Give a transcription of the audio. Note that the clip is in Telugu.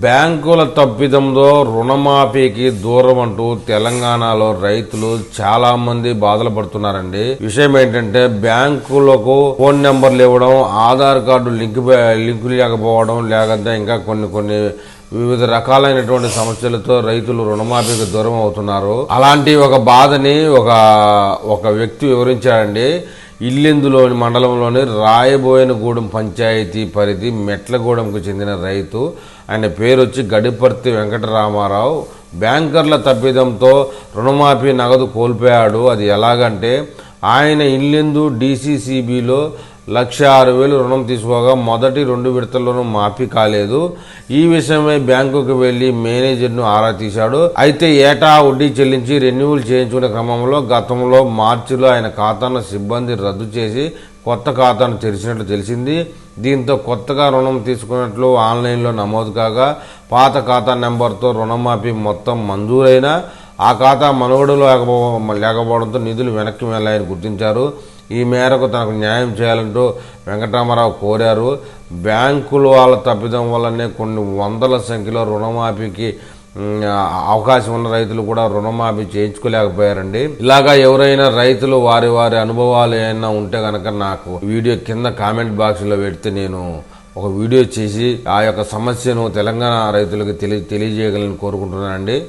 బ్యాంకుల తప్పిదంతో రుణమాఫీకి దూరం అంటూ తెలంగాణలో రైతులు చాలా మంది బాధలు పడుతున్నారండి. విషయం ఏంటంటే బ్యాంకులకు ఫోన్ నెంబర్లు ఇవ్వడం, ఆధార్ కార్డు లింకు లేకపోవడం, లేకపోతే ఇంకా కొన్ని వివిధ రకాలైనటువంటి సమస్యలతో రైతులు రుణమాఫీకి దూరం అవుతున్నారు. అలాంటి ఒక బాధని ఒక వ్యక్తి వివరించాడండి. ఇల్లెందులోని మండలంలోని రాయబోయినగూడెం పంచాయతీ పరిధి మెట్లగూడెంకు చెందిన రైతు. ఆయన పేరు వచ్చి గడిపర్తి వెంకటరామారావు. బ్యాంకర్ల తప్పిదంతో రుణమాఫీ నగదు కోల్పోయాడు. అది ఎలాగంటే ఆయన ఇల్లెందు DCCBలో 1,06,000 రుణం తీసుకోగా మొదటి 2 విడతల్లోనూ మాఫీ కాలేదు. ఈ విషయమై బ్యాంకుకు వెళ్లి మేనేజర్ను ఆరా తీశాడు. అయితే ఏటా వడ్డీ చెల్లించి రెన్యువల్ చేయించుకునే క్రమంలో గతంలో మార్చిలో ఆయన ఖాతాను సిబ్బంది రద్దు చేసి కొత్త ఖాతాను తెరిచినట్లు తెలిసింది. దీంతో కొత్తగా రుణం తీసుకున్నట్లు ఆన్లైన్లో నమోదు కాగా పాత ఖాతా నెంబర్తో రుణమాఫీ మొత్తం మంజూరైనా ఆ ఖాతా మనుగడలో లేకపోవడంతో నిధులు వెనక్కి వెళ్లాయని గుర్తించారు. ఈ మేరకు తనకు న్యాయం చేయాలంటూ వెంకటరామారావు కోరారు. బ్యాంకుల వాళ్ళ తప్పిదం వల్లనే కొన్ని వందల సంఖ్యలో రుణమాఫీకి అవకాశం ఉన్న రైతులు కూడా రుణమాఫీ చేయించుకోలేకపోయారండి. ఇలాగా ఎవరైనా రైతులు వారి అనుభవాలు ఏమైనా ఉంటే కనుక నాకు వీడియో కింద కామెంట్ బాక్స్లో పెడితే నేను ఒక వీడియో చేసి ఆ యొక్క సమస్యను తెలంగాణ రైతులకు తెలియజేయగలని కోరుకుంటున్నానండి.